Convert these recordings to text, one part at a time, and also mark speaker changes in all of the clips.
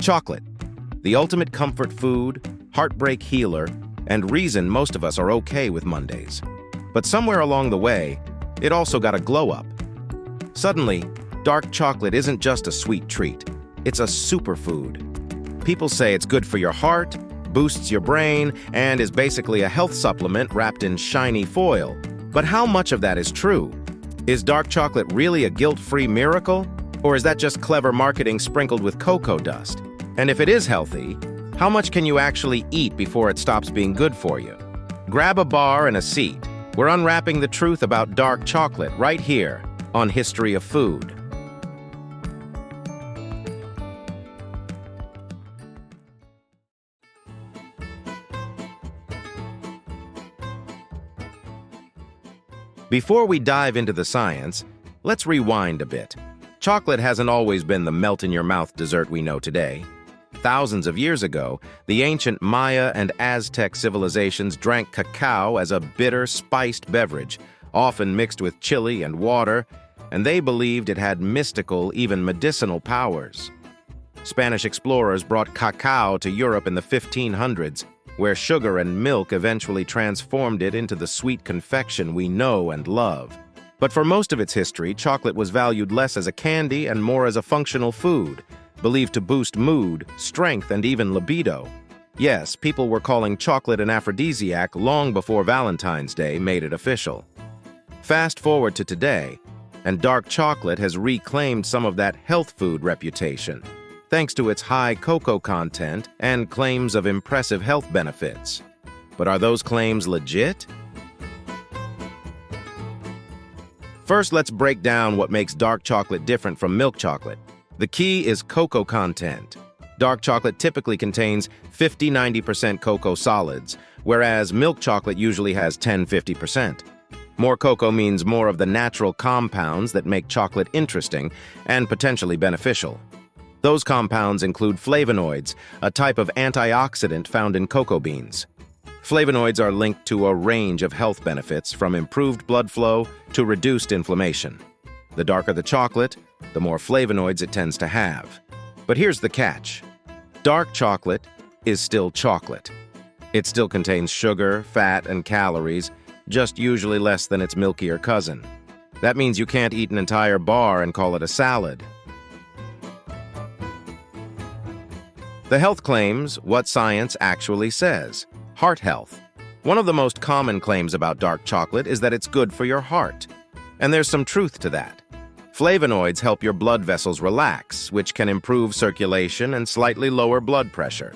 Speaker 1: Chocolate, the ultimate comfort food, heartbreak healer, and reason most of us are okay with Mondays. But somewhere along the way, it also got a glow-up. Suddenly, dark chocolate isn't just a sweet treat. It's a superfood. People say it's good for your heart, boosts your brain, and is basically a health supplement wrapped in shiny foil. But how much of that is true? Is dark chocolate really a guilt-free miracle? Or is that just clever marketing sprinkled with cocoa dust? And if it is healthy, how much can you actually eat before it stops being good for you? Grab a bar and a seat. We're unwrapping the truth about dark chocolate right here on History of Food. Before we dive into the science, let's rewind a bit. Chocolate hasn't always been the melt-in-your-mouth dessert we know today. Thousands of years ago, the ancient Maya and Aztec civilizations drank cacao as a bitter, spiced beverage, often mixed with chili and water, and they believed it had mystical, even medicinal powers. Spanish explorers brought cacao to Europe in the 1500s, where sugar and milk eventually transformed it into the sweet confection we know and love. But for most of its history, chocolate was valued less as a candy and more as a functional food, believed to boost mood, strength, and even libido. Yes, people were calling chocolate an aphrodisiac long before Valentine's Day made it official. Fast forward to today, and dark chocolate has reclaimed some of that health food reputation, thanks to its high cocoa content and claims of impressive health benefits. But are those claims legit? First, let's break down what makes dark chocolate different from milk chocolate. The key is cocoa content. Dark chocolate typically contains 50–90% cocoa solids, whereas milk chocolate usually has 10–50%. More cocoa means more of the natural compounds that make chocolate interesting and potentially beneficial. Those compounds include flavonoids, a type of antioxidant found in cocoa beans. Flavonoids are linked to a range of health benefits, from improved blood flow to reduced inflammation. The darker the chocolate, the more flavonoids it tends to have. But here's the catch. Dark chocolate is still chocolate. It still contains sugar, fat, and calories, just usually less than its milkier cousin. That means you can't eat an entire bar and call it a salad. The health claims what science actually says. Heart health. One of the most common claims about dark chocolate is that it's good for your heart. And there's some truth to that. Flavonoids help your blood vessels relax, which can improve circulation and slightly lower blood pressure.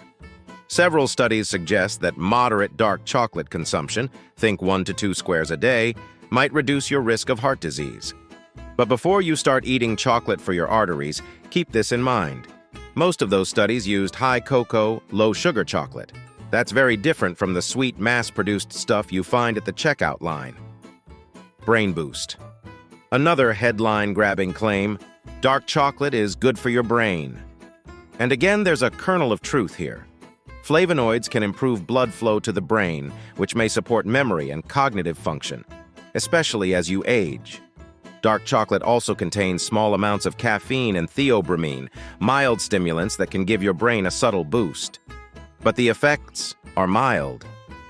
Speaker 1: Several studies suggest that moderate dark chocolate consumption, think 1 to 2 squares a day, might reduce your risk of heart disease. But before you start eating chocolate for your arteries, keep this in mind. Most of those studies used high cocoa, low sugar chocolate. That's very different from the sweet, mass-produced stuff you find at the checkout line. Brain boost. Another headline-grabbing claim, dark chocolate is good for your brain. And again, there's a kernel of truth here. Flavonoids can improve blood flow to the brain, which may support memory and cognitive function, especially as you age. Dark chocolate also contains small amounts of caffeine and theobromine, mild stimulants that can give your brain a subtle boost. But the effects are mild.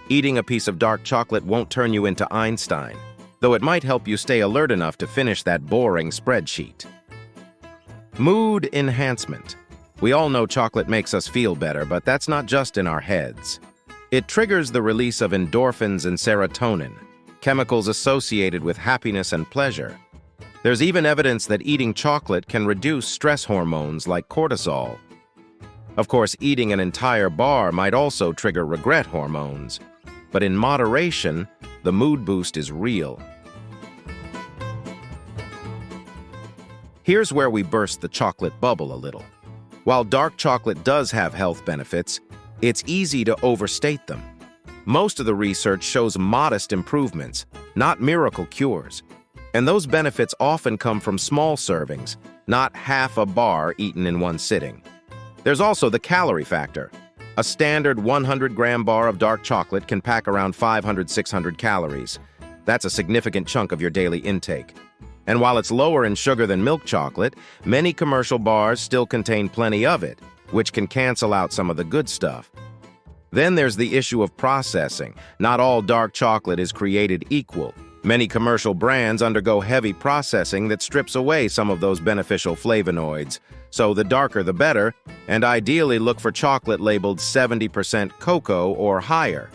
Speaker 1: Eating a piece of dark chocolate won't turn you into Einstein, though it might help you stay alert enough to finish that boring spreadsheet. Mood enhancement. We all know chocolate makes us feel better, but that's not just in our heads. It triggers the release of endorphins and serotonin, chemicals associated with happiness and pleasure. There's even evidence that eating chocolate can reduce stress hormones like cortisol. Of course, eating an entire bar might also trigger regret hormones. But in moderation, the mood boost is real. Here's where we burst the chocolate bubble a little. While dark chocolate does have health benefits, it's easy to overstate them. Most of the research shows modest improvements, not miracle cures. And those benefits often come from small servings, not half a bar eaten in one sitting. There's also the calorie factor. A standard 100-gram bar of dark chocolate can pack around 500–600 calories. That's a significant chunk of your daily intake. And while it's lower in sugar than milk chocolate, many commercial bars still contain plenty of it, which can cancel out some of the good stuff. Then there's the issue of processing. Not all dark chocolate is created equal. Many commercial brands undergo heavy processing that strips away some of those beneficial flavonoids. So the darker the better, and ideally look for chocolate labeled 70% cocoa or higher.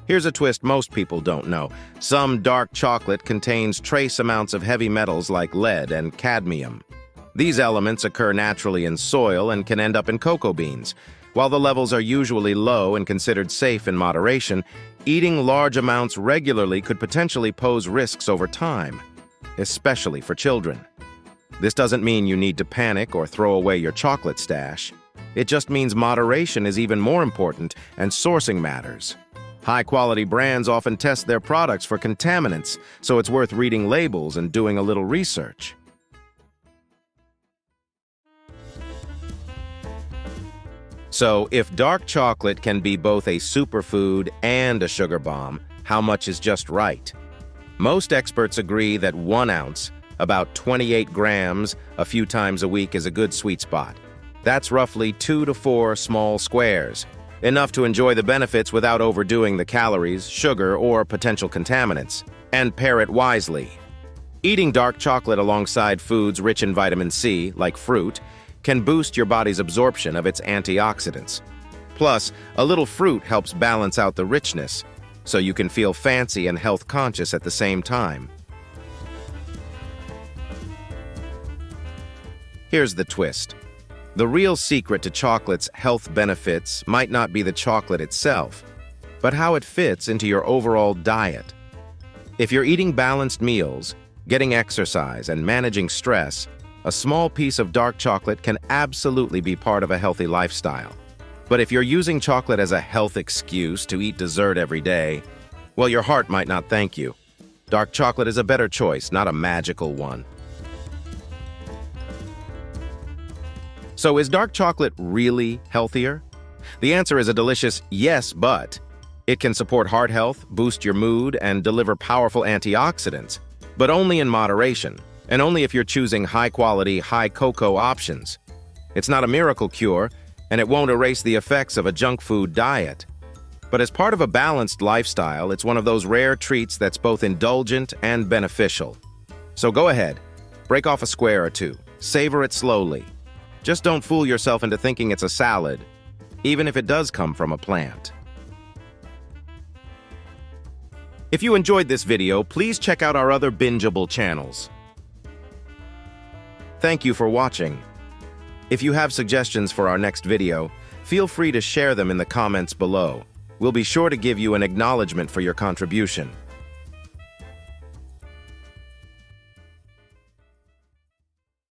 Speaker 1: Here's a twist most people don't know. Some dark chocolate contains trace amounts of heavy metals like lead and cadmium. These elements occur naturally in soil and can end up in cocoa beans. While the levels are usually low and considered safe in moderation, eating large amounts regularly could potentially pose risks over time, especially for children. This doesn't mean you need to panic or throw away your chocolate stash. It just means moderation is even more important and sourcing matters. High-quality brands often test their products for contaminants, so it's worth reading labels and doing a little research. So, if dark chocolate can be both a superfood and a sugar bomb, how much is just right? Most experts agree that 1 ounce, about 28 grams, a few times a week is a good sweet spot. That's roughly 2 to 4 small squares, enough to enjoy the benefits without overdoing the calories, sugar, or potential contaminants. And pair it wisely. Eating dark chocolate alongside foods rich in vitamin C, like fruit, can boost your body's absorption of its antioxidants. Plus, a little fruit helps balance out the richness, so you can feel fancy and health-conscious at the same time. Here's the twist. The real secret to chocolate's health benefits might not be the chocolate itself, but how it fits into your overall diet. If you're eating balanced meals, getting exercise, and managing stress, a small piece of dark chocolate can absolutely be part of a healthy lifestyle. But if you're using chocolate as a health excuse to eat dessert every day, well, your heart might not thank you. Dark chocolate is a better choice, not a magical one. So is dark chocolate really healthier? The answer is a delicious yes, but it can support heart health, boost your mood, and deliver powerful antioxidants, but only in moderation. And only if you're choosing high-quality, high-cocoa options. It's not a miracle cure, and it won't erase the effects of a junk food diet. But as part of a balanced lifestyle, it's one of those rare treats that's both indulgent and beneficial. So go ahead, break off a square or two, savor it slowly. Just don't fool yourself into thinking it's a salad, even if it does come from a plant. If you enjoyed this video, please check out our other bingeable channels. Thank you for watching. If you have suggestions for our next video, feel free to share them in the comments below. We'll be sure to give you an acknowledgement for your contribution.